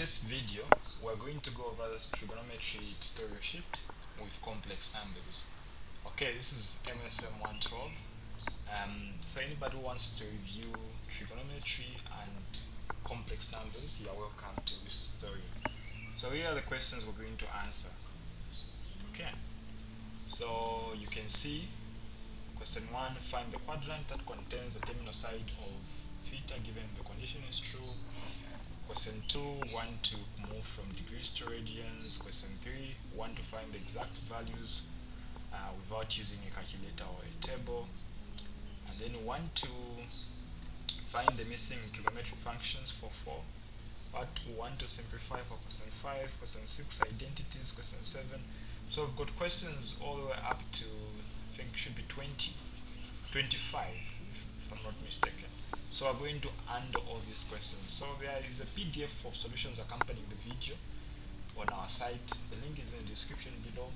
this video, we're going to go over this Trigonometry Tutorial Sheet with complex numbers. Okay, this is M112. So anybody who wants to review trigonometry and complex numbers, you are welcome to this tutorial. So here are the questions we're going to answer. Okay, so you can see question 1, find the quadrant that contains the terminal side of theta given the condition is true. Question 2, want to move from degrees to radians. Question 3, want to find the exact values without using a calculator or a table. And then want to find the missing trigonometric functions for 4. Want to simplify for question 5, question 6, identities, question 7. So we've got questions all the way up to, I think, should be 25, if I'm not mistaken. So we're going to handle all these questions. So there is a PDF of solutions accompanying the video on our site. The link is in the description below.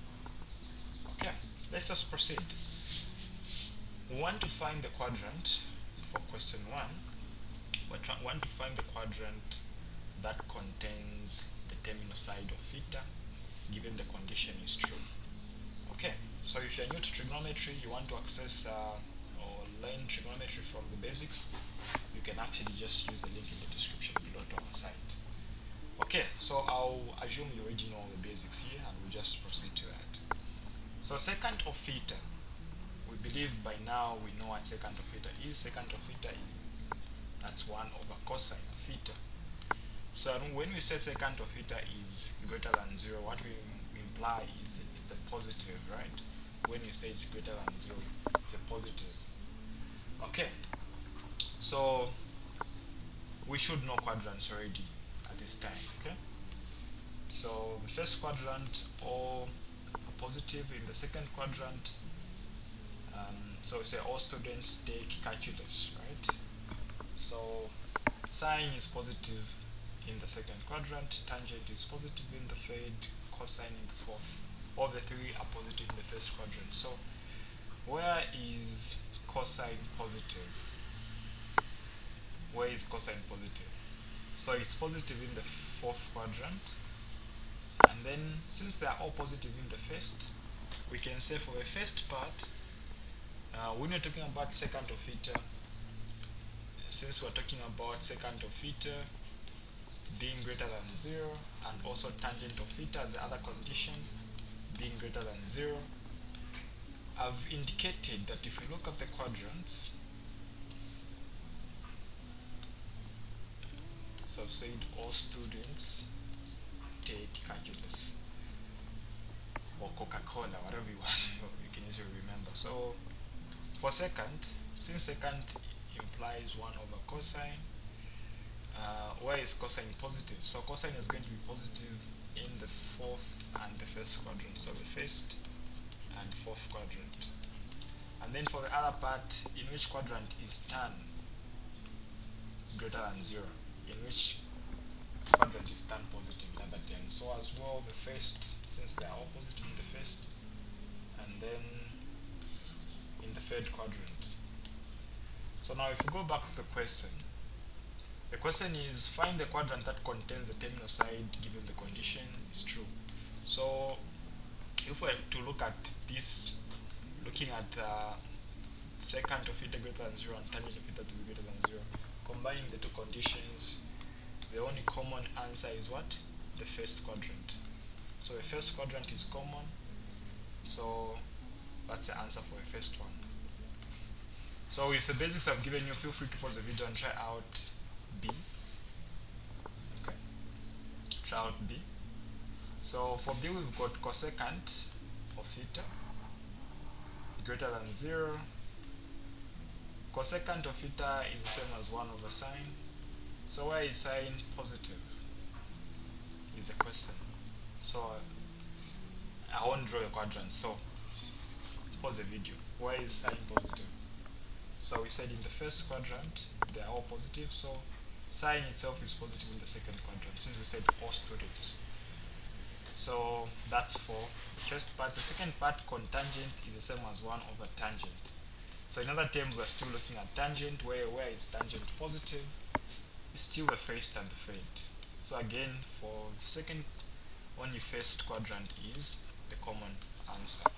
Okay, let's just proceed. We want to find the quadrant for question 1. We want to find the quadrant that contains the terminal side of theta given the condition is true. Okay, so if you're new to trigonometry, you want to access or learn trigonometry from the basics, you can actually just use the link in the description below to our site. Okay, so I'll assume you already know the basics here and we'll just proceed to that. So secant of theta, we believe by now we know what secant of theta is. Secant of theta is, that's 1 over cosine of theta. So when we say secant of theta is greater than 0, what we imply is it's a positive, right? When we say it's greater than 0, it's a positive. Okay, so we should know quadrants already at this time. Okay, so the first quadrant all are positive. In the second quadrant, so we say all students take calculus, right? So sine is positive in the second quadrant, tangent is positive in the third, cosine in the fourth. All the three are positive in the first quadrant. So where is cosine positive? Where is cosine positive? So it's positive in the fourth quadrant, and then since they are all positive in the first, we can say for the first part, when we're talking about secant of theta, since we're talking about secant of theta being greater than 0 and also tangent of theta as the other condition being greater than 0, I've indicated that if you look at the quadrants, so I've said all students take calculus or Coca-Cola, whatever you want, you can easily remember. So for secant, since secant implies 1 over cosine, where is cosine positive? So cosine is going to be positive in the fourth and the first quadrant, so the first and fourth quadrant. And then for the other part, in which quadrant is tan greater than 0? In which quadrant is tan positive, number 10? So as well, the first, since they are all positive in the first, and then in the third quadrant. So now if we go back to the question is find the quadrant that contains the terminal side given the condition is true. So if we were to look at this, looking at secant of theta greater than 0 and tangent of theta to be greater than 0, combining the two conditions, the only common answer is what? The first quadrant. So the first quadrant is common, so that's the answer for the first one. So with the basics I've given you, feel free to pause the video and try out B. Okay, try out B. So for B we've got cosecant of theta greater than 0. Cosecant of theta is the same as 1 over sine. So where is sine positive is the question. So I won't draw a quadrant, so pause the video. Where is sine positive? So we said in the first quadrant they are all positive, so sine itself is positive in the second quadrant, since we said all students. So that's for the first part. The second part, cotangent, is the same as 1 over tangent. So in other terms, we're still looking at tangent. Where is tangent positive? It's still the first and the third. So again, for second, only first quadrant is the common answer.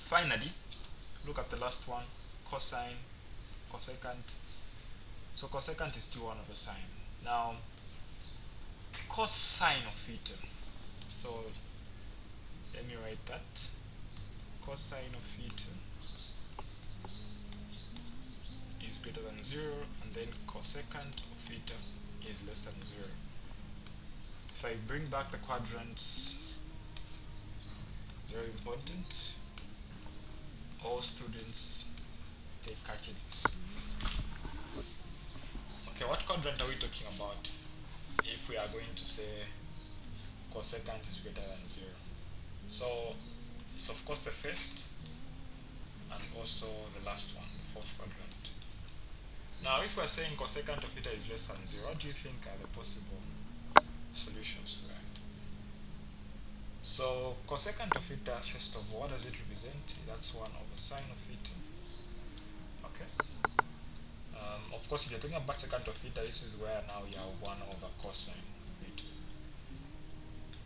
Finally, look at the last one, cosine, cosecant. So cosecant is still 1 over sine. Now, cosine of theta. So let me write that. Cosine of theta is greater than 0, and then cosecant of theta is less than 0. If I bring back the quadrants, very important, all students take calculus. Okay, what quadrant are we talking about if we are going to say cosecant is greater than 0? So it's of course the first and also the last one, the fourth quadrant. Now if we are saying cosecant of theta is less than 0, what do you think are the possible solutions to that? So cosecant of theta, first of all, what does it represent? That's 1 over sine of theta. Okay. Of course, if you're talking about secant of theta, this is where now you have 1 over cosine theta.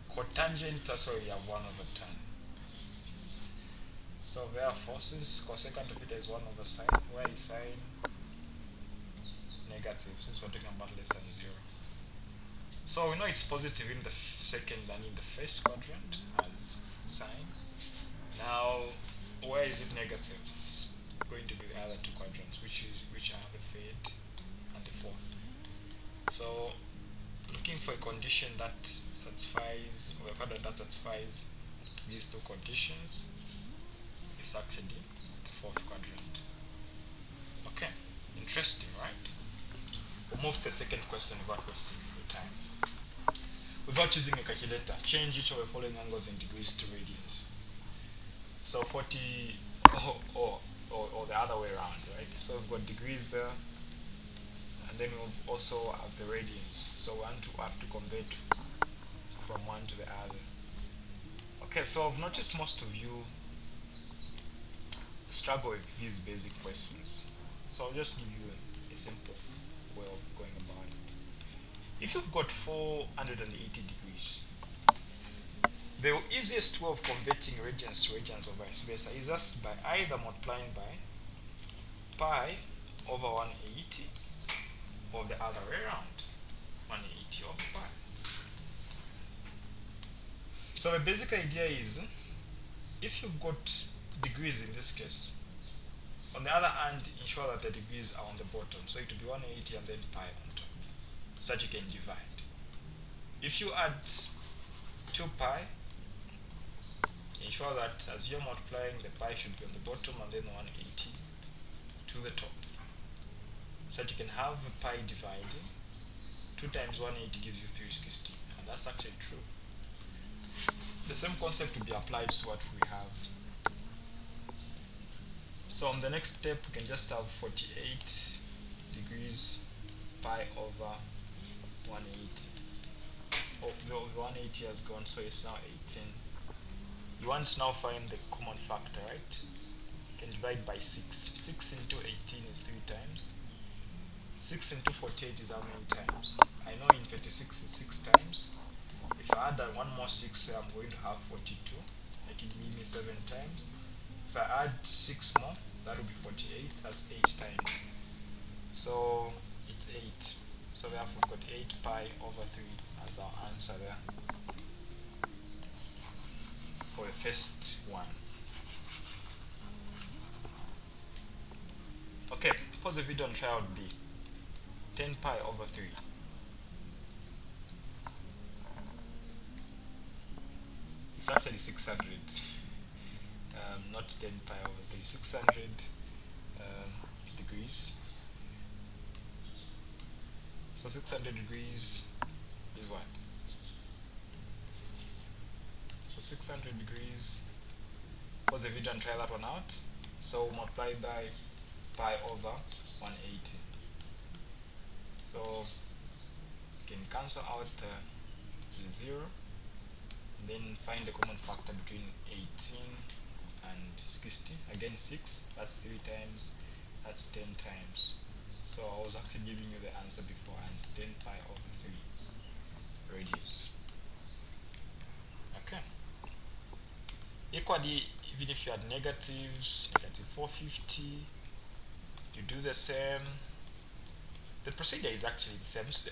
Cotangent, that's where you have 1 over tan. So therefore, since cosecant of theta is 1 over sine, where is sine negative, since we're talking about less than 0? So we know it's positive in the second and in the first quadrant as sine. Now, where is it negative? It's going to be the other two quadrants, which are the third and the fourth. So, looking for a condition that satisfies, or a quadrant that satisfies these two conditions, is actually the fourth quadrant. Okay, interesting, right? We'll move to the second question without wasting your time. Without using a calculator, change each of the following angles in degrees to radians. So 40 or the other way around, right? So we've got degrees there, and then we've also have the radians. So we have to convert from one to the other. Okay, so I've noticed most of you struggle with these basic questions. So I'll just give you a simple way of going about it. If you've got 480 degrees, the easiest way of converting radians to radians or vice versa is just by either multiplying by pi over 180 or the other way around, 180 over pi. So the basic idea is, if you've got degrees in this case, on the other hand, ensure that the degrees are on the bottom, so it will be 180 and then pi on top, so that you can divide. If you add 2 pi, ensure that as you're multiplying, the pi should be on the bottom and then 180 to the top, so that you can have pi dividing. 2 times 180 gives you 360, and that's actually true. The same concept will be applied to what we have. So on the next step, we can just have 48 degrees pi over 180. Oh, the 180 has gone, so it's now 18. You want to now find the common factor, right? You can divide by 6. 6 into 18 is 3 times. 6 into 48 is how many times? I know in 36 is 6 times. If I add one more 6, so I'm going to have 42. That will give me 7 times. If I add 6 more, that will be 48. That's 8 times. So it's 8. So therefore we've got 8 pi over 3 as our answer there for the first one. Okay, pause the video and try out B. 10 pi over 3. It's actually 600. Not 10 pi over 3. 600 degrees. So 600 degrees is what? So 600 degrees. Pause the video and try that one out. So multiply by pi over 180. So you can cancel out the 0, and then find the common factor between 18 and 60. Again 6, that's 3 times, that's 10 times. So I was actually giving you the answer beforehand, 10 pi over 3. equally, even if you had negatives, negative 450, you do the same. The procedure is actually the same, so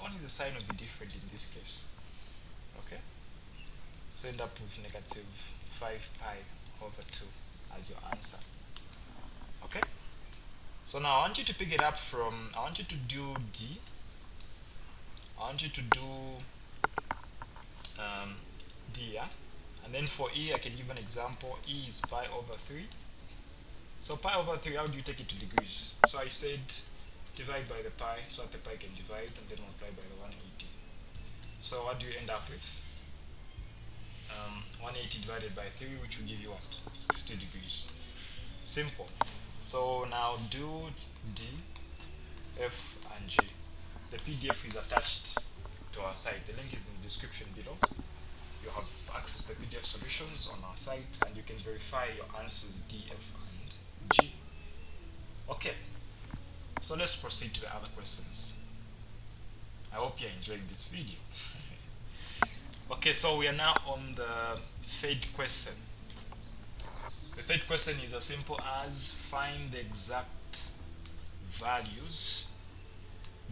only the sign will be different in this case. Okay, so end up with negative 5 pi over 2 as your answer. Okay, so now I want you to pick it up from, I want you to do D, I want you to do D, yeah? And then for E, I can give an example. E is pi over 3. So pi over 3, how do you take it to degrees? So I said divide by the pi, so that the pi can divide, and then multiply by the 180. So what do you end up with? 180 divided by 3, which will give you what? 60 degrees. Simple. So now do D, F, and G. The PDF is attached to our site. The link is in the description below. You have access to PDF solutions on our site, and you can verify your answers D, F, and G. Okay, so let's proceed to the other questions. I hope you're enjoying this video. Okay, so we are now on the third question. The third question is as simple as find the exact values.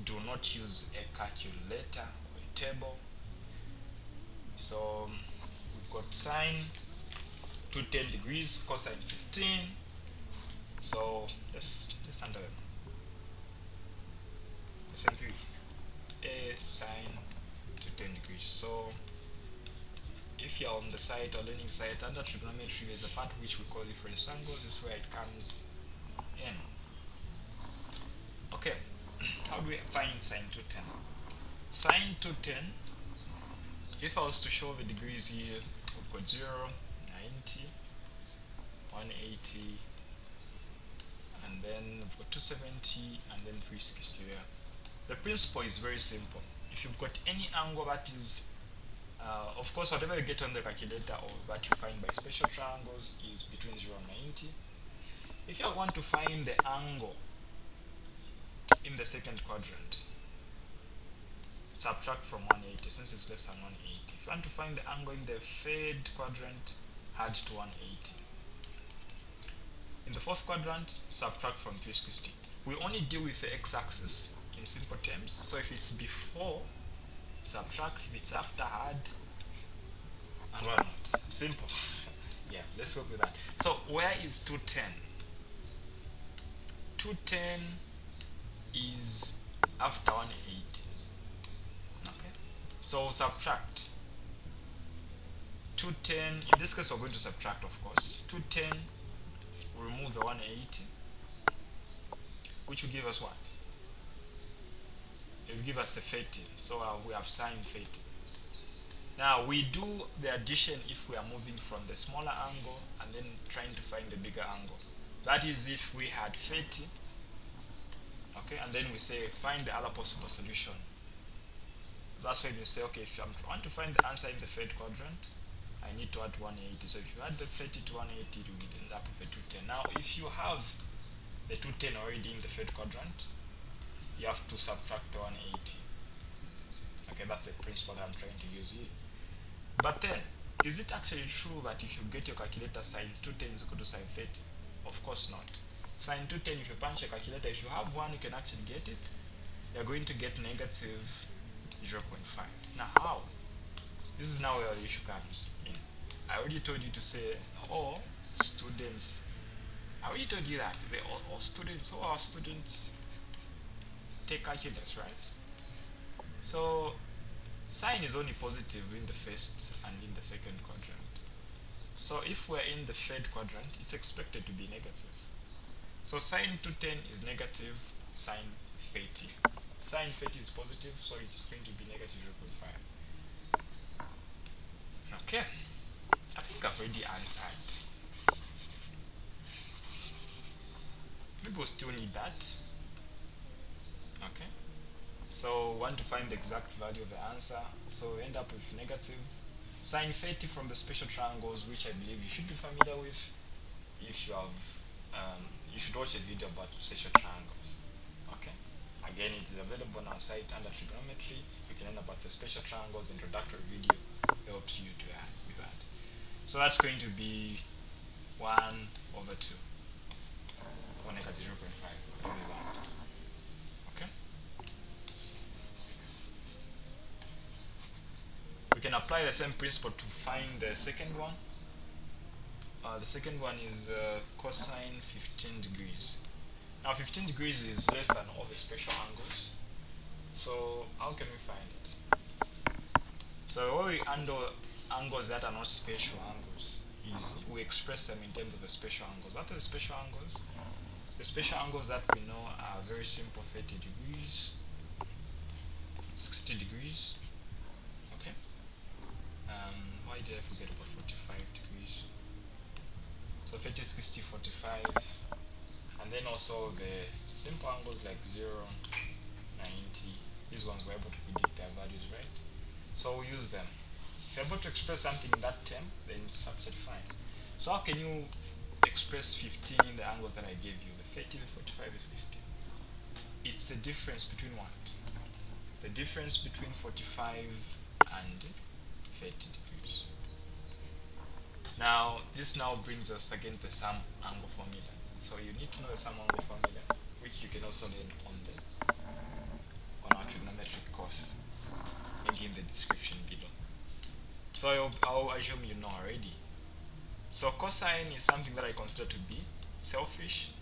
Do not use a calculator or a table. So we've got sine 210 degrees, cosine 15. So let's handle them. Question 3, a sine 210 degrees. So if you're on the site or learning site under trigonometry, there's a part which we call reference angles. This is where it comes in. Okay, how do we find sine 210? Sine 210, if I was to show the degrees here, we've got 0, 90, 180, and then we've got 270, and then 360 there. The principle is very simple. If you've got any angle that is, of course, whatever you get on the calculator or that you find by special triangles is between 0 and 90. If you want to find the angle in the second quadrant, subtract from 180 since it's less than 180. If you want to find the angle in the third quadrant, add to 180. In the fourth quadrant, subtract from 360. We only deal with the x-axis in simple terms. So if it's before, subtract. If it's after, add, and whatnot. Simple. Yeah, let's work with that. So where is 210? 210 is after 180. Okay, so subtract 210. In this case, we're going to subtract, of course. 210, we remove the 180, which will give us what? It will give us a 30. So we have sine 30. Now we do the addition if we are moving from the smaller angle and then trying to find the bigger angle. That is if we had 30. Okay, and then we say find the other possible solution. That's when you say, okay, if I want to find the answer in the third quadrant, I need to add 180. So if you add the 30 to 180, you will end up with a 210. Now if you have the 210 already in the third quadrant, you have to subtract the 180. Okay, that's the principle that I'm trying to use here. But then, is it actually true that if you get your calculator, sine 210 is equal to sine 30? Of course not. Sine 210, if you punch your calculator, if you have one, you can actually get it. You're going to get negative 0.5. Now how? This is now where the issue comes in. I already told you to say, oh, students. I already told you that. They all students, all our students take calculus, right? So sine is only positive in the first and in the second quadrant. So if we're in the third quadrant, it's expected to be negative. So sine 210 is negative sine 30. Sine 30 is positive, so it's going to be negative 0.5. Okay, I think I've already answered. Maybe we'll still need that. Okay, so we want to find the exact value of the answer. So we end up with negative sine 30 from the special triangles, which I believe you should be familiar with. If you have, you should watch a video about special triangles. Okay, again, it is available on our site under trigonometry. You can learn about the special triangles. Introductory video helps you to with that. So that's going to be 1 over 2 or negative 0.5, whatever you want. Okay? We can apply the same principle to find the second one. The second one is cosine 15 degrees. Now 15 degrees is less than all the special angles. So how can we find it? So when we handle angles that are not special angles, is we express them in terms of the special angles. What are the special angles? The special angles that we know are very simple: 30 degrees, 60 degrees. Okay. Why did I forget about 45 degrees? So 30, 60, 45, and then also the simple angles like 0, 90. These ones we're able to predict their values, right? So we use them. If you're able to express something in that term, then it's absolutely fine. So how can you express 15 in the angles that I gave you? The 30, the 45, the 60. It's the difference between what? It's the difference between 45 and 30 degrees. Now, this now brings us again to the sum angle formula. So you need to know the sum angle formula, which you can also learn on our trigonometric course. Link in the description below. So I'll assume you know already. So cosine is something that I consider to be selfish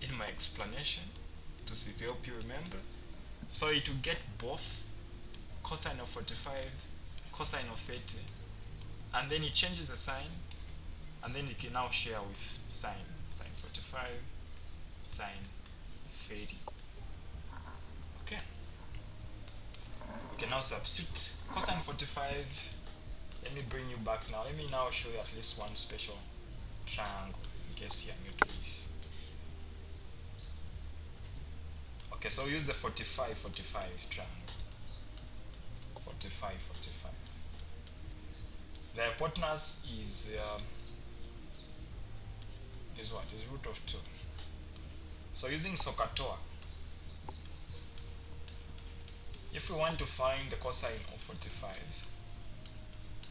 in my explanation to help you remember. So it will get both cosine of 45, cosine of 30, and then it changes the sign, and then it can now share with sine 45, sine 30. Okay. We can now substitute cosine 45. Let me bring you back now. Let me now show you at least one special triangle in case you are new to this. Okay, so we use the 45 triangle. 45. The hypotenuse is what? Is root of 2. So using SOHCAHTOA, if we want to find the cosine of 45,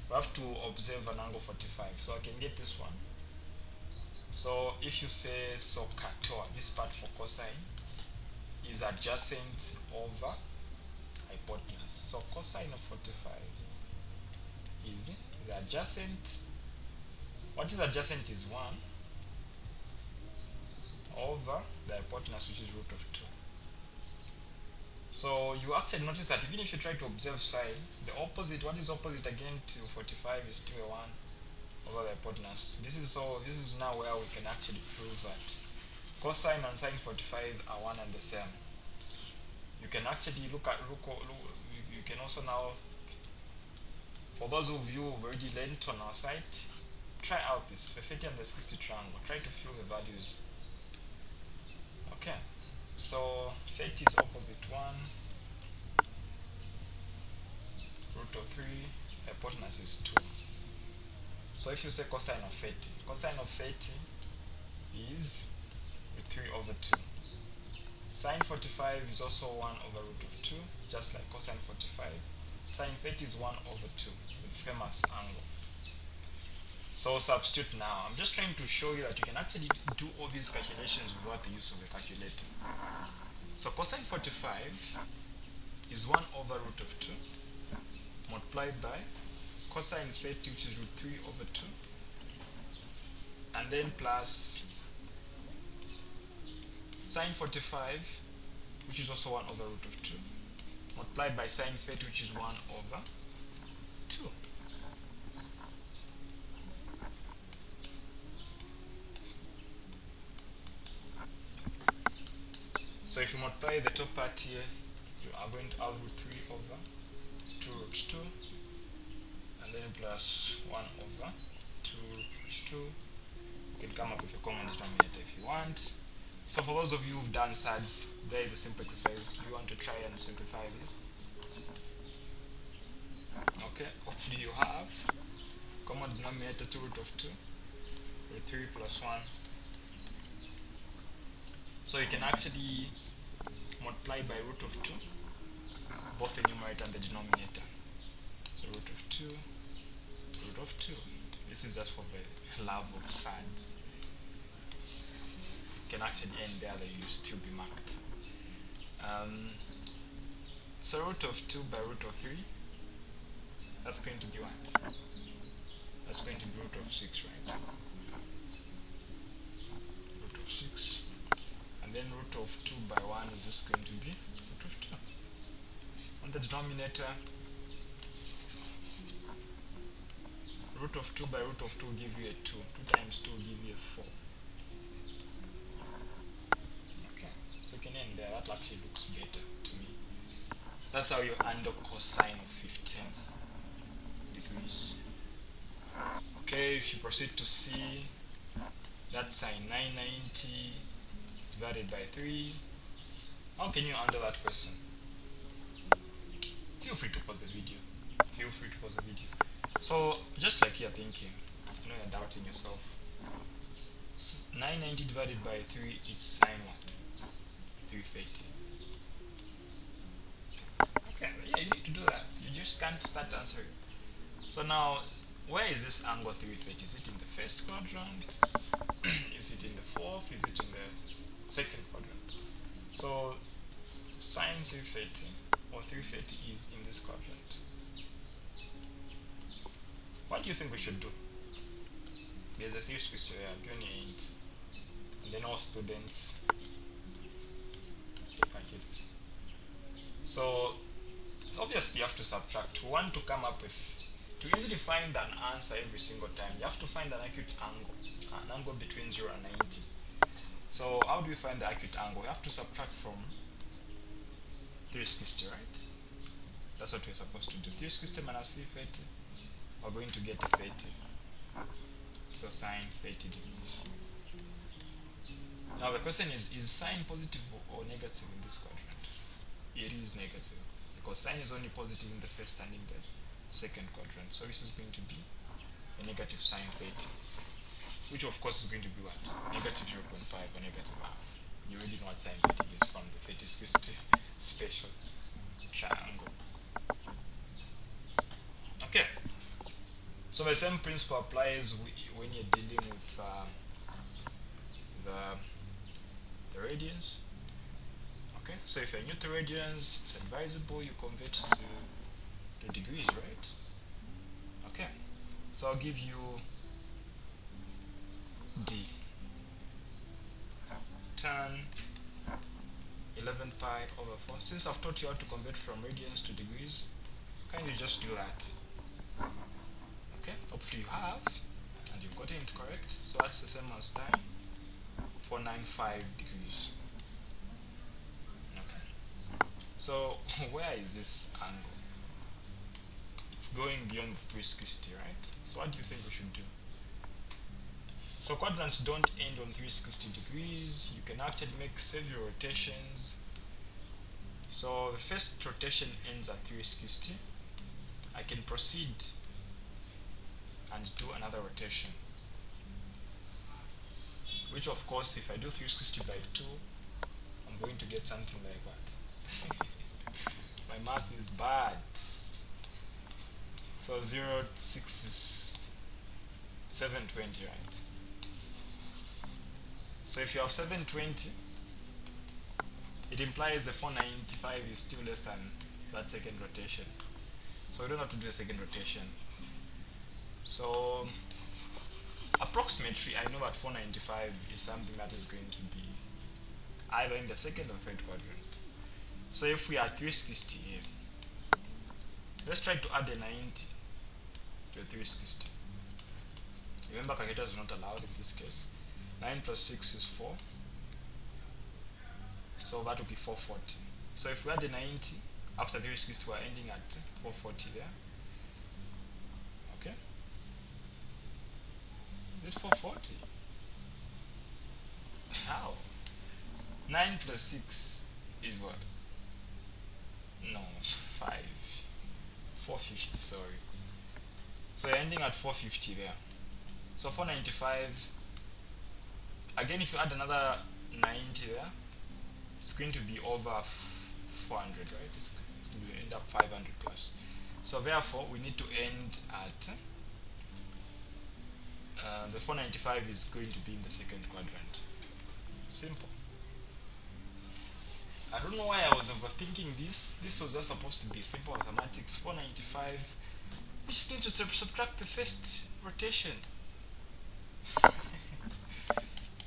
we have to observe an angle 45. So I can get this one. So if you say SOHCAHTOA, this part for cosine is adjacent over hypotenuse. So cosine of 45 is the adjacent. What is adjacent is 1 over the hypotenuse, which is root of 2. So you actually notice that even if you try to observe sine, the opposite, what is opposite again to 45 is still a 1 over the hypotenuse. This is now where we can actually prove that cosine and sine 45 are one and the same. You can actually you can also now, for those of you who've already learned on our site, try out this, the 30 and the 60 triangle. Try to fill the values. Okay, so 30 is opposite 1, root of 3, hypotenuse is 2. So if you say cosine of 30 is root 3 over 2. Sine 45 is also 1 over root of 2, just like cosine 45. Sine 30 is 1 over 2, the famous angle. So substitute now. I'm just trying to show you that you can actually do all these calculations without the use of a calculator. So cosine 45 is 1 over root of 2 multiplied by cosine 30, which is root 3 over 2, and then plus sine 45, which is also 1 over root of 2, multiplied by sine 30, which is 1 over 2. So if you multiply the top part here, you are going to have root 3 over 2 root 2, and then plus 1 over 2 root 2. You can come up with a common denominator if you want. So for those of you who've done SADs, there is a simple exercise. Do you want to try and simplify this? Okay, hopefully you have. Common denominator 2 root of 2, root 3 plus 1. So you can actually multiply by root of 2, both the numerator and the denominator. So root of 2, root of 2. This is just for the love of science. You can actually end there, they will still be marked. So root of 2 by root of 3, that's going to be what? That's going to be root of 6, right? Root of 6. And then root of 2 by 1 is just going to be root of 2. On the denominator, root of 2 by root of 2 will give you a 2. 2 times 2 will give you a 4. Okay, so you can end there. That actually looks better to me. That's how you handle cosine of 15 degrees. Okay, if you proceed to C, that's sine 990 divided by 3. How can you handle that question? Feel free to pause the video. So, just like you're thinking, you're doubting yourself. 990 divided by 3 is sine what? 330. Okay, yeah, you need to do that. You just can't start answering. So now, where is this angle 330? Is it in the first quadrant? Is it in the fourth? Is it in the second quadrant? So, sine 330 or 330 is in this quadrant. What do you think we should do? There's a 360 there, I'm giving you a hint. And then all students take calculus. So obviously you have to subtract. We want to come up with, to easily find an answer every single time, you have to find an acute angle, an angle between 0 and 90. So how do we find the acute angle? We have to subtract from 360, right? That's what we're supposed to do. 360 minus 330, we're going to get a 30. So sine 30 degrees. Now the question is sine positive or negative in this quadrant? It is negative, because sine is only positive in the first and in the second quadrant. So this is going to be a negative sine 30, which of course is going to be what? Negative 0.5 or negative half. You already know what sine 30 is from the 30-60 special triangle. Okay. So the same principle applies when you're dealing with the radians. Okay, so if you're new to radians, it's advisable you convert to degrees, right? Okay, so I'll give you D. Tan 11 pi over 4. Since I've taught you how to convert from radians to degrees, kindly just do that. Okay, hopefully you have, and you've gotten it correct. So that's the same as tan 495 degrees. Okay, so where is this angle? It's going beyond 360, right? So what do you think we should do? So quadrants don't end on 360 degrees. You can actually make several rotations. So the first rotation ends at 360. I can proceed and do another rotation, which of course if I do 360 by 2, I'm going to get something like that. My math is bad. So 0 to 6 is 720, right? So if you have 720, it implies the 495 is still less than that second rotation. So we don't have to do a second rotation. So approximately, I know that 495 is something that is going to be either in the second or third quadrant. So if we are 360 here, let's try to add a 90 to a 360. Remember, calculators are not allowed in this case. 9 plus 6 is 4. So that will be 440. So if we add a 90 after 360, we're ending at 440 there. Okay. Is it 440? How? 9 plus 6 is what? No, 5. 450, sorry. So you're ending at 450 there. So 495, again if you add another 90 there, it's going to be over 400, right? It's going to end up 500 plus. So therefore we need to end at the 495 is going to be in the second quadrant. Simple. I don't know why I was overthinking this. This was just supposed to be simple mathematics. 495. We just need to subtract the first rotation.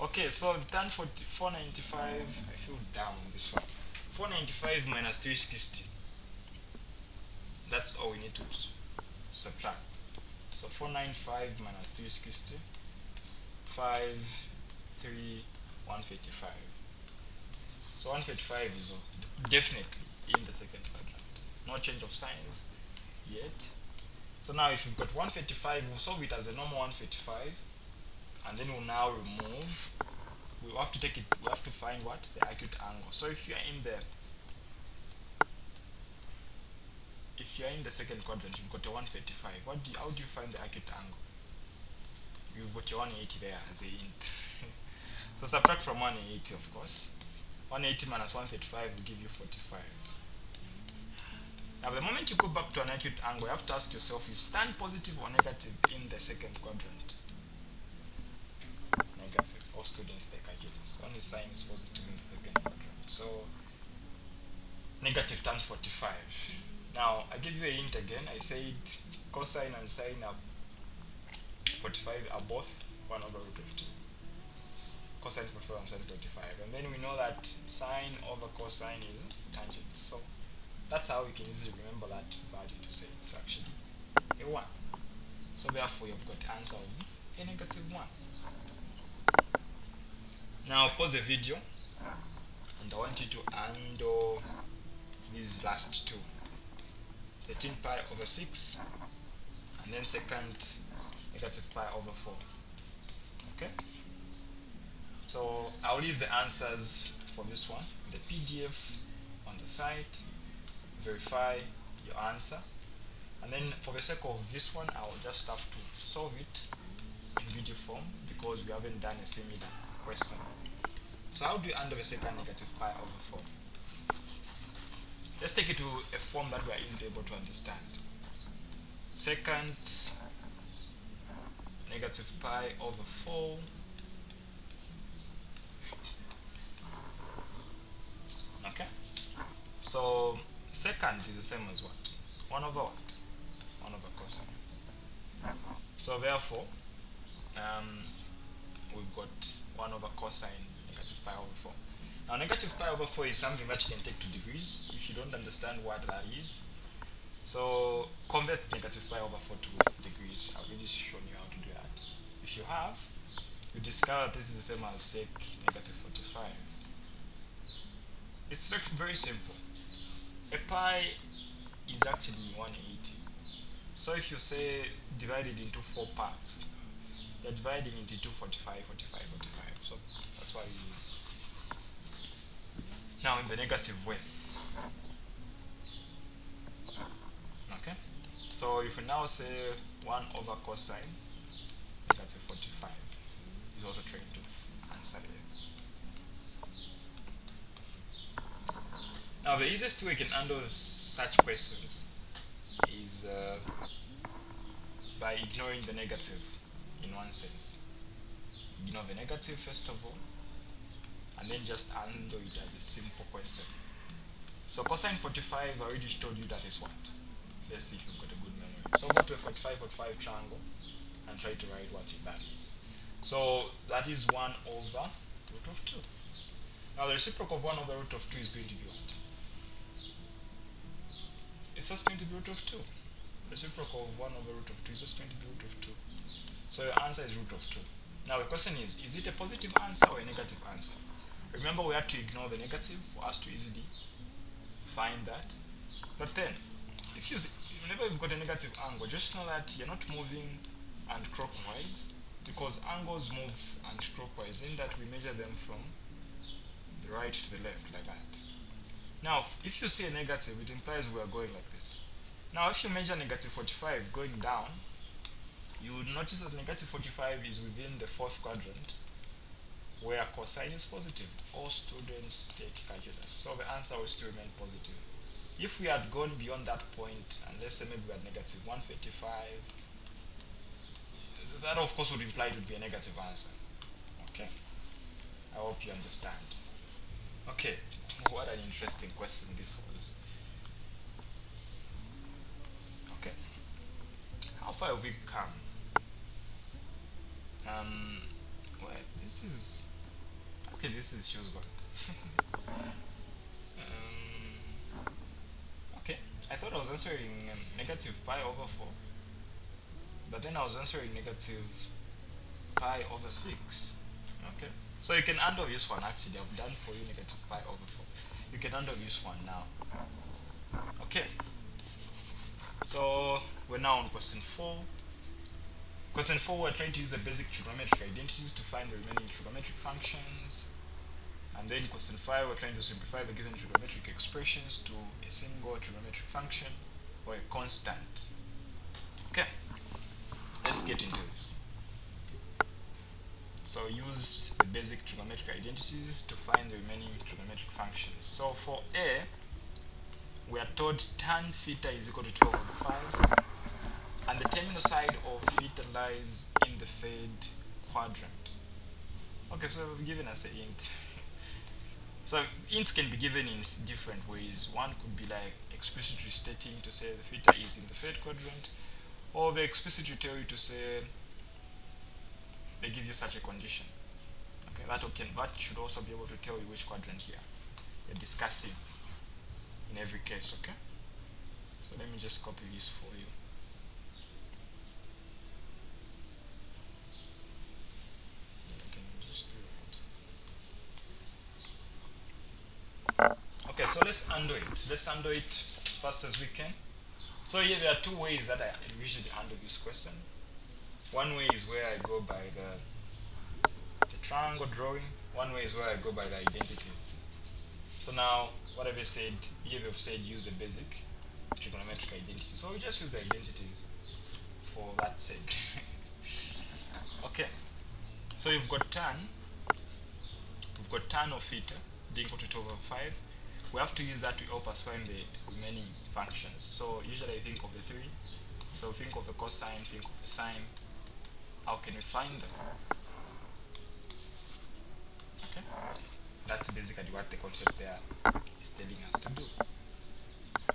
Okay, so tan 495. I feel down with this one. 495 minus 360. That's all we need to subtract. So 495 minus 360. 5, 3, 155. So 155 is definitely in the second quadrant. No change of signs yet. So now if you've got 155, we'll solve it as a normal 155, and then we'll now remove. We have to take it. We have to find what? The acute angle. So if you're in the second quadrant, you've got a 155. How do you find the acute angle? You've got your 180 there as a hint. So subtract from 180, of course. 180 minus 155 will give you 45. Now the moment you go back to an acute angle, you have to ask yourself, is tan positive or negative in the second quadrant? Negative. All students take calculus. Only sign is positive in the second quadrant. So negative tan 45. Now I give you a hint again. I said cosine and sine are 45 are both 1 over root of 2. Cosine 45 and sine 45. And then we know that sine over cosine is tangent. So that's how we can easily remember that value to say it's actually a 1. So therefore you've got the answer of a negative 1. Now pause the video and I want you to handle these last two. 13 pi over 6 and then second negative pi over 4. Okay? So I'll leave the answers for this one in the PDF on the site. Verify your answer, and then for the sake of this one I'll just have to solve it in video form because we haven't done a similar question. So how do you handle the second negative pi over 4? Let's take it to a form that we are easily able to understand. Second negative pi over 4 okay, so second is the same as what? 1 over what? 1 over cosine. So therefore we've got 1 over cosine negative pi over 4. Now negative pi over 4 is something that you can take to degrees if you don't understand what that is. So convert negative pi over 4 to degrees. I've already shown you how to do that. If you have, you discover this is the same as sec negative 45. It's very simple. A pi is actually 180. So if you say divide it into 4 parts, you're dividing it into 45, 45, 45. So that's why we use. Now in the negative way. Okay? So if we now say 1 over cosine negative 45 is also trying to answer here. Now the easiest way we can handle such questions is by ignoring the negative in one sense. Ignore the negative first of all, and then just handle it as a simple question. So cosine 45, I already told you that is what? Let's see if you've got a good memory. So go to a 45 triangle and try to write what that is. So that is 1 over root of 2. Now the reciprocal of 1 over root of 2 is going to be what? It's just going to be root of 2. Reciprocal of 1 over root of 2 is just going to be root of 2. So your answer is root of 2. Now the question is it a positive answer or a negative answer? Remember we had to ignore the negative for us to easily find that. But then, whenever you've got a negative angle, just know that you're not moving anti-clockwise, because angles move anti-clockwise in that we measure them from the right to the left like that. Now if you see a negative, it implies we are going like this. Now if you measure negative 45 going down, you would notice that negative 45 is within the 4th quadrant where cosine is positive. All students take calculus, so the answer will still remain positive. If we had gone beyond that point, and let's say maybe we had negative 135, that of course would imply it would be a negative answer. Okay, I hope you understand. Okay, what an interesting question this was. Okay, how far have we come? Well, this is okay. This is shows what. Okay, I thought I was answering negative pi over 4, but then I was answering negative pi over 6. Okay, so you can handle this one. Actually, I've done for you negative pi over 4. You can handle this one now. Okay, so we're now on question 4. Question 4, we're trying to use the basic trigonometric identities to find the remaining trigonometric functions. And then question 5, we're trying to simplify the given trigonometric expressions to a single trigonometric function or a constant. Okay, let's get into this. So use the basic trigonometric identities to find the remaining trigonometric functions. So for A, we are told tan theta is equal to 12 over 5, and the terminal side of theta lies in the third quadrant. Okay, so we've given us an int. So ints can be given in different ways. One could be like explicitly stating to say the theta is in the third quadrant, or they explicitly tell you to say they give you such a condition. Okay, that should also be able to tell you which quadrant you're discussing in every case. Okay, so let me just copy this for you. Okay, so let's undo it. Let's undo it as fast as we can. So here there are two ways that I usually handle this question. One way is where I go by the triangle drawing. One way is where I go by the identities. So now, what have I said? Here we've said use a basic trigonometric identity. So we just use the identities for that sake. Okay, so you've got tan. We've got tan of theta being equal to 12 over 5. We have to use that to help us find the remaining functions. So usually I think of the 3. So think of the cosine, think of the sine. How can we find them? Okay, that's basically what the concept there is telling us to do.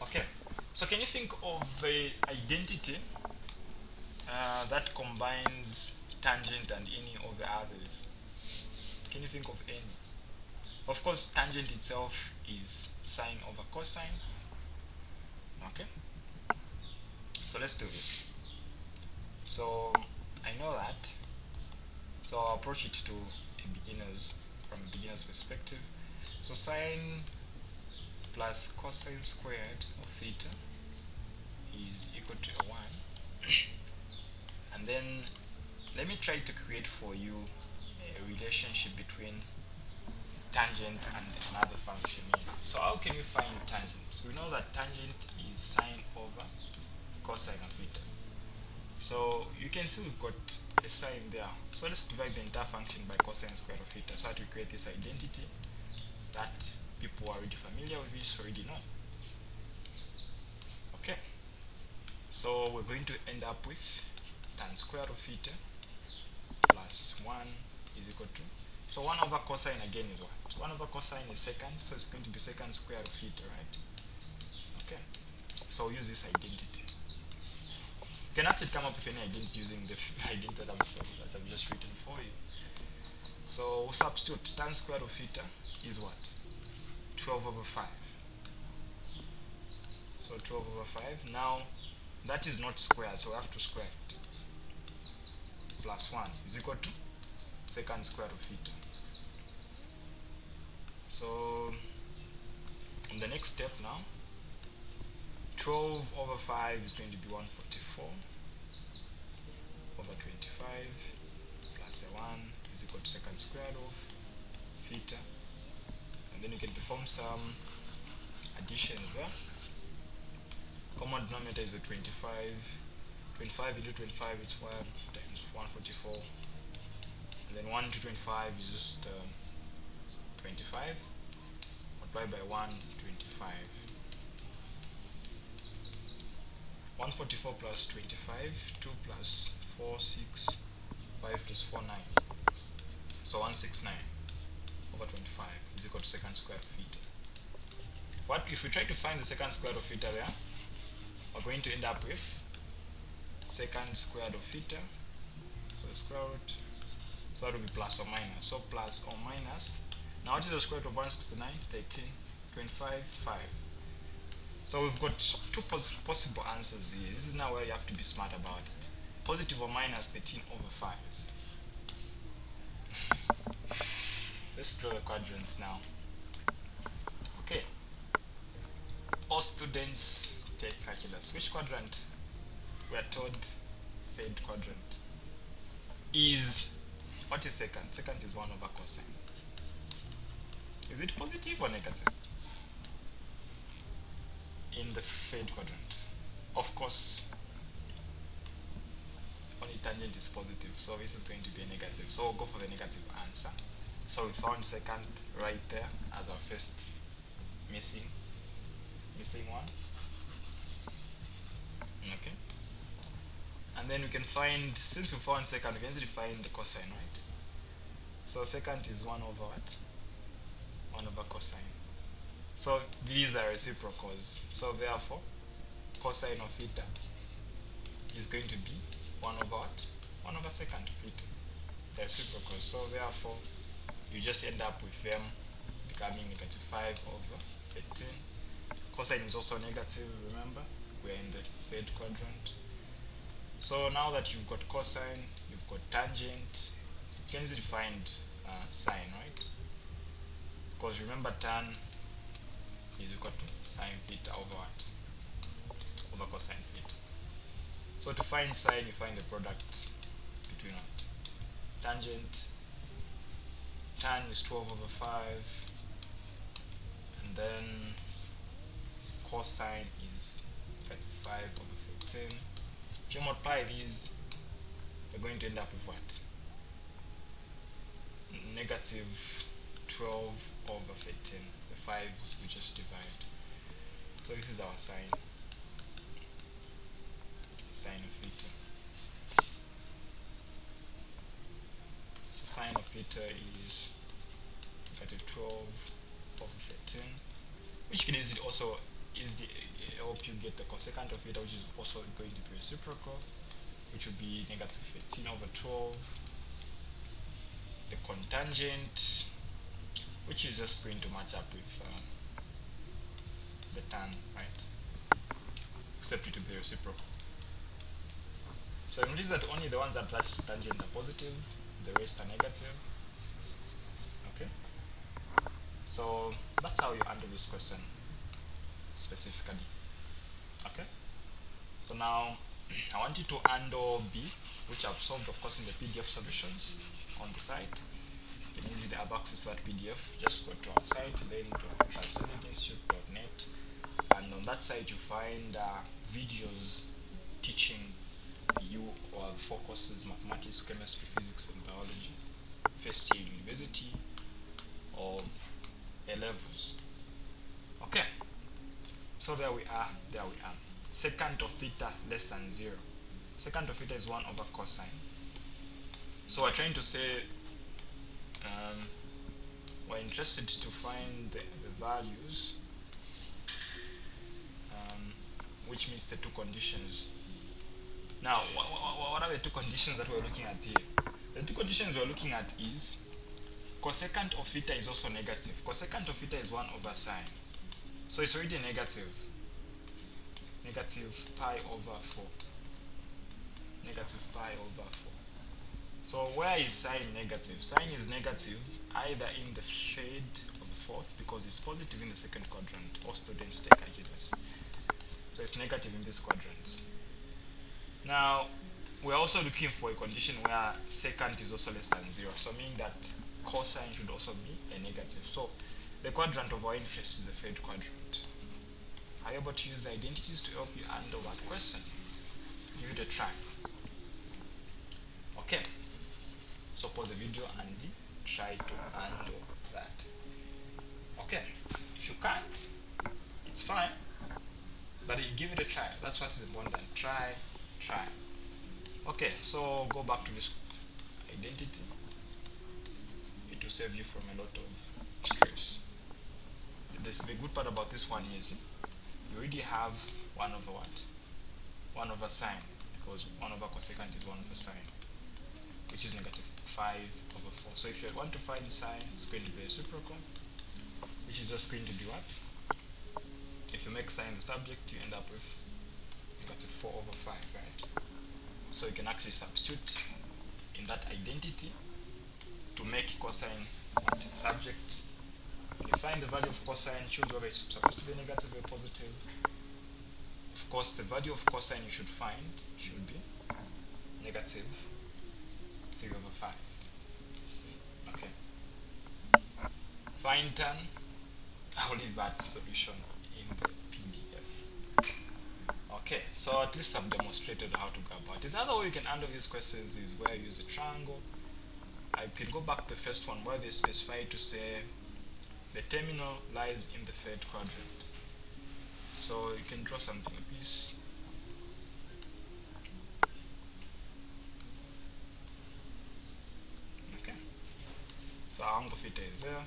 Okay, so can you think of the identity that combines tangent and any of the others? Can you think of any? Of course, tangent itself is sine over cosine. Okay, so let's do this. So I know that, so I'll approach it to from a beginner's perspective. So sine plus cosine squared of theta is equal to 1. And then let me try to create for you a relationship between tangent and another function here. So how can we find tangent? So we know that tangent is sine over cosine of theta. So you can see we've got a sine there. So let's divide the entire function by cosine squared of theta so that we create this identity that people who are already familiar with this already know. Okay, so we're going to end up with tan squared of theta plus 1 is equal to, so 1 over cosine again is what? 1 over cosine is secant, so it's going to be secant squared of theta, right? Okay, so we'll use this identity. You can actually come up with any identity using the identity that I've just written for you. So we'll substitute tan squared of theta is what? 12 over 5. So 12 over 5. Now that is not squared, so we have to square it. Plus 1 is equal to secant squared of theta. So in the next step now, 12 over 5 is going to be 144 over 25 plus a 1 is equal to secant squared of theta. And then you can perform some additions there. Common denominator is a 25. 25 into 25 is 1 times 144. And then 1 to 25 is just 25. Multiplied by 1, 25. 144 plus 25, 2 plus 4, 6, 5 plus 4, 9. So 169 over 25 is equal to secant squared of theta. What if we try to find the secant squared of theta there? We're going to end up with secant squared of theta, so the square root, so that will be plus or minus. So plus or minus. Now what is the square root of 169? 13, 25, 5. So we've got two possible answers here. This is now where you have to be smart about it. Positive or minus 13 over 5. Let's draw the quadrants now. Okay. All students take calculus. Which quadrant? We are told third quadrant. What is secant? Secant is 1 over cosine. Is it positive or negative? In the third quadrant, of course, only tangent is positive, so this is going to be a negative. So we'll go for the negative answer. So we found secant right there as our first missing one. Okay. And then we can find, since we found secant, we can easily find the cosine, right? So secant is 1 over what? 1 over cosine. So these are reciprocals. So therefore, cosine of theta is going to be 1 over what? 1 over secant of theta. They're reciprocals. So therefore, you just end up with them becoming negative 5 over 13. Cosine is also negative, remember? We're in the third quadrant. So now that you've got cosine, you've got tangent, you can easily find sine, right? Because remember tan is equal to sine theta over what? Over cosine theta. So to find sine, you find the product between what? Tangent, tan is 12 over 5, and then cosine is 35 over 13. If you multiply these, you're going to end up with what? Negative 12 over 13. The 5 we just divide. So this is our sine of theta. So sine of theta is negative 12 over 13, which can easily also help you get the cosecant of theta, which is also going to be reciprocal, which will be negative 13 over 12. The cotangent, which is just going to match up with the tan, right? Except it will be reciprocal. So notice that only the ones attached to tangent are positive, the rest are negative. Okay? So that's how you handle this question specifically. Okay? So now I want you to handle B, which I've solved of course in the PDF solutions on the site. You can easily have access to that PDF. Just go to our site, then to transcendedinstitute.net, and on that site you find videos teaching you or 4 courses: mathematics, chemistry, physics and biology, first year university or A levels. Okay, so there we are. Secant of theta less than 0. Secant of theta is 1 over cosine. So we're trying to say we're interested to find the values, which means the 2 conditions. Now, what are the 2 conditions that we're looking at here? The 2 conditions we're looking at is cosecant of theta is also negative. Cosecant of theta is 1 over sine. So it's already negative. Negative pi over 4. Negative pi over 4. So where is sine negative? Sine is negative either in the third or the fourth, because it's positive in the second quadrant. All students take calculus. So it's negative in these quadrants. Now, we're also looking for a condition where secant is also less than 0. So meaning that cosine should also be a negative. So the quadrant of our interest is the third quadrant. Are you able to use identities to help you handle that question? Give it a try. Okay. So pause the video and try to handle that. Okay. If you can't, it's fine. But you give it a try. That's what is important. Try. Okay. So go back to this identity, it will save you from a lot of stress. The good part about this one is you already have 1 over what? 1 over sine, because 1 over cosecant is 1 over sine, which is negative 5 over 4. So if you want to find sine, it's going to be reciprocal, which is just going to be what? If you make sine the subject, you end up with negative 4 over 5, right? So you can actually substitute in that identity to make cosine what? Subject. You find the value of cosine, choose whether it's supposed to be negative or positive. Of course, the value of cosine you should find should be negative 3 over 5. Okay. Find tan. I'll leave that solution in the PDF. Okay, so at least I've demonstrated how to go about it. The other way you can handle these questions is where you use a triangle. I can go back to the first one where they specify to say the terminal lies in the third quadrant. So you can draw something like this. Okay. So our angle theta is there.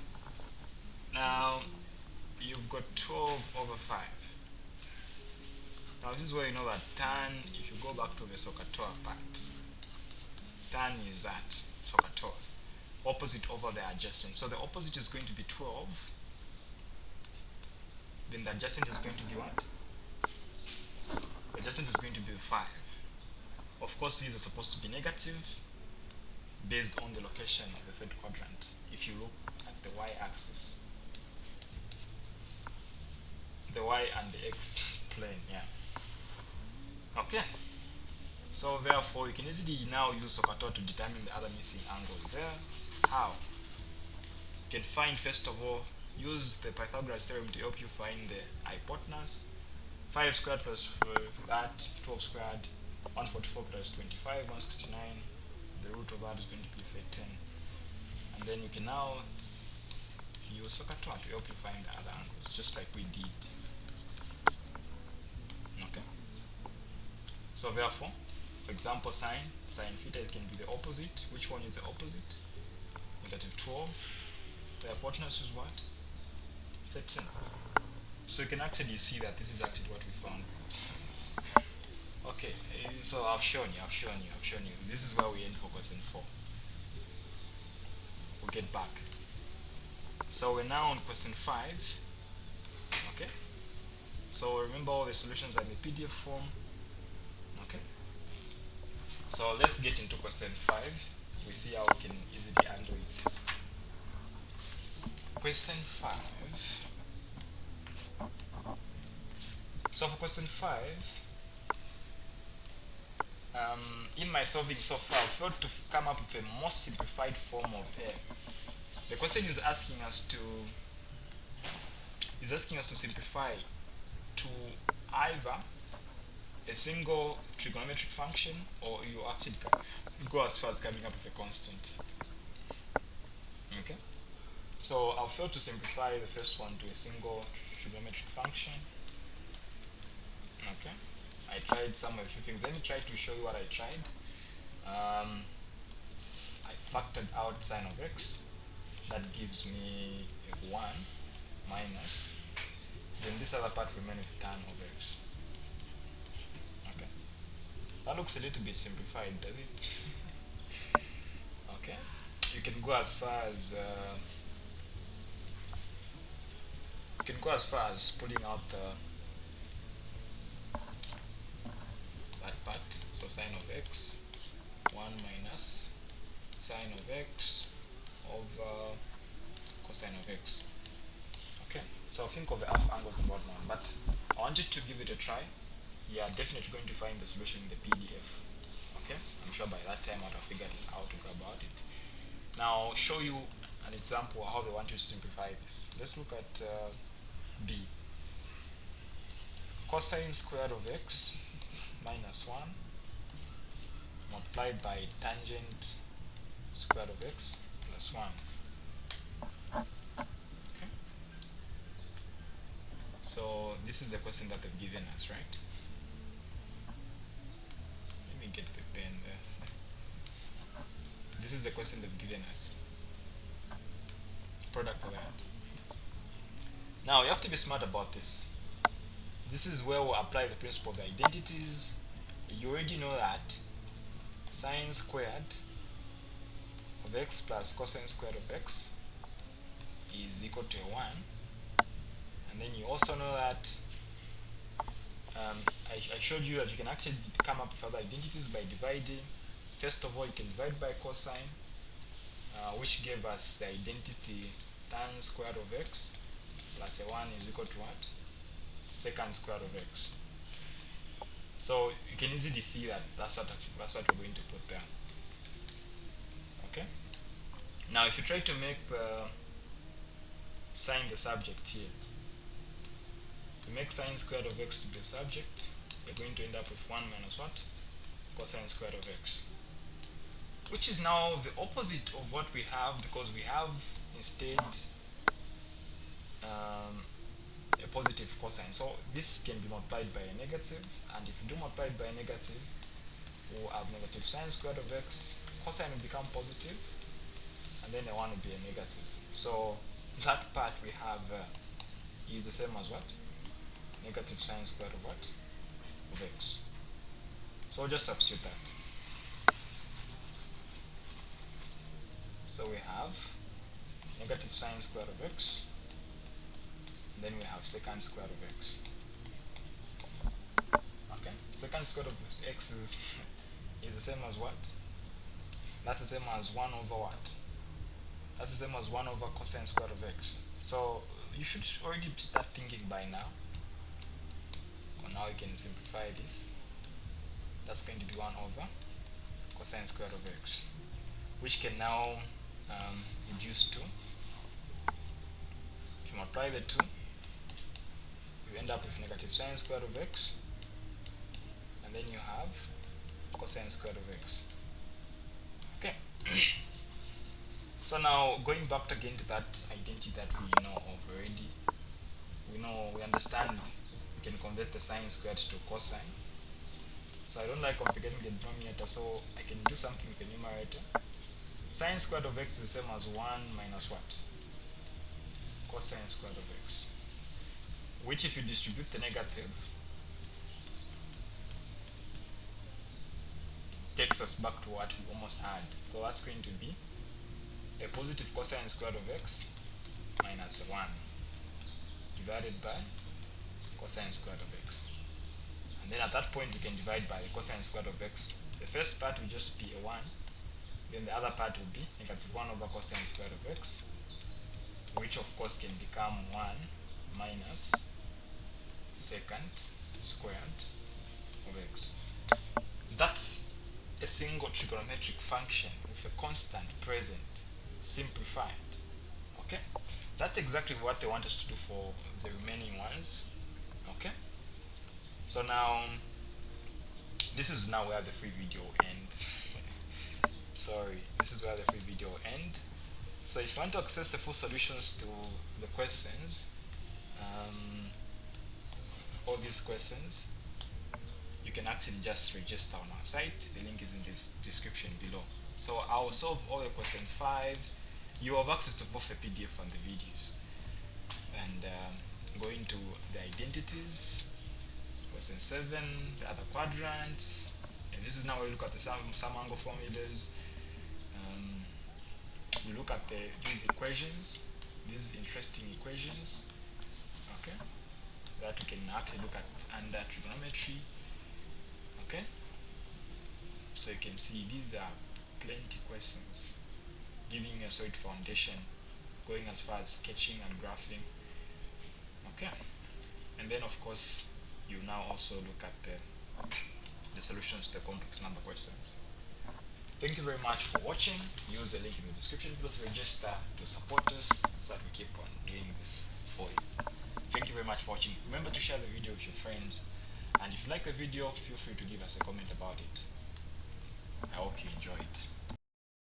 Now you've got 12 over 5. Now this is where you know that tan, if you go back to the SOHCAHTOA part, tan is that SOHCAHTOA, opposite over the adjacent. So the opposite is going to be 12, then the adjacent is going to be what? The adjacent is going to be 5. Of course, these are supposed to be negative based on the location of the third quadrant. If you look at the y-axis, the y and the x plane, yeah. Okay. So therefore, you can easily now use SOHCAHTOA to determine the other missing angles there. How? You can find, first of all, use the Pythagoras theorem to help you find the hypotenuse. 5 squared plus that, 12 squared, 144 plus 25, 169. The root of that is going to be 13. And then you can now use SOHCAHTOA to help you find the other angles, just like we did. Okay. So therefore, for example, sine theta can be the opposite. Which one is the opposite? Negative 12. The hypotenuse is what? 13. So you can actually see that this is actually what we found. Okay, so I've shown you. This is where we end for question 4. We'll get back. So we're now on question 5. Okay. So remember, all the solutions are in the PDF form. Okay. So let's get into question 5. We see how we can easily handle it. Question 5. So for question 5, in my solving so far, I've tried to come up with a more simplified form of M. The question is asking us to simplify to either a single trigonometric function, or you actually go as far as coming up with a constant. Okay. So I'll fail to simplify the first one to a single trigonometric function. Okay. I tried some of a few things. Let me try to show you what I tried. I factored out sine of x. That gives me a 1 minus. Then this other part remains with tan of x. Okay. That looks a little bit simplified, does it? Okay. You can go as far as pulling out that part. So sine of x, 1 minus sine of x over cosine of x. Okay, so think of the half angles and whatnot, but I want you to give it a try. You are definitely going to find the solution in the PDF. Okay, I'm sure by that time I would have figured out how to go about it. Now I'll show you an example of how they want you to simplify this. Let's look at B. Cosine squared of x minus 1 multiplied by tangent squared of x plus 1. Okay. So this is the question that they've given us, right? Let me get the pen there. This is is the question they've given us. Product of that. Now you have to be smart about this. This is where we'll apply the principle of the identities. You already know that sine squared of x plus cosine squared of x is equal to 1. And then you also know that I showed you that you can actually come up with other identities by dividing. First of all, you can divide by cosine, which gave us the identity tan squared of x plus a 1 is equal to what? Secant squared of x. So you can easily see that that's what we're going to put there. Okay. Now, if you try to make the sine the subject here, you make sine squared of x to be a subject, you're going to end up with 1 minus what? Cosine squared of x, which is now the opposite of what we have, because we have instead a positive cosine. So this can be multiplied by a negative, and if you do multiply it by a negative, we'll have negative sine squared of x, cosine will become positive, and then the 1 will be a negative. So that part we have is the same as what? Negative sine squared of what? Of x. So just substitute that. So we have negative sine squared of x, and then we have secant squared of x. Okay, secant squared of x is the same as what? That's the same as 1 over what? That's the same as 1 over cosine squared of x. So you should already start thinking by now. Well, now you can simplify this. That's going to be 1 over cosine squared of x, which can now reduce to, if you multiply the 2, you end up with negative sine squared of x, and then you have cosine squared of x. Okay. So now going back again to that identity that we know of already, we understand we can convert the sine squared to cosine. So I don't like complicating the denominator, so I can do something with the numerator. Sine squared of x is the same as 1 minus what? Cosine squared of x, which if you distribute the negative, takes us back to what we almost had. So that's going to be a positive cosine squared of x minus 1 divided by cosine squared of x. And then at that point we can divide by the cosine squared of x. The first part will just be a 1, then the other part will be negative 1 over cosine squared of x, which of course can become 1 minus secant squared of x. That's a single trigonometric function with a constant present, simplified. Okay, that's exactly what they want us to do for the remaining ones. Okay, so now this is now where the free video ends. Sorry, this is where the free video ends. So if you want to access the full solutions to the questions, all these questions, you can actually just register on our site. The link is in the description below. So I'll solve all the question 5. You have access to both the PDF and the videos. And going to the identities, question 7, the other quadrants, and this is now where we look at the sum angle formulas. We look at these equations, these interesting equations, okay, that we can actually look at under trigonometry. Okay, so you can see these are plenty questions giving you a solid foundation, going as far as sketching and graphing. Okay, and then of course you now also look at the solutions to the complex number questions. Thank you very much for watching. Use the link in the description below to register to support us so that we keep on doing this for you. Thank you very much for watching. Remember to share the video with your friends, and if you like the video, feel free to give us a comment about it. I hope you enjoy it.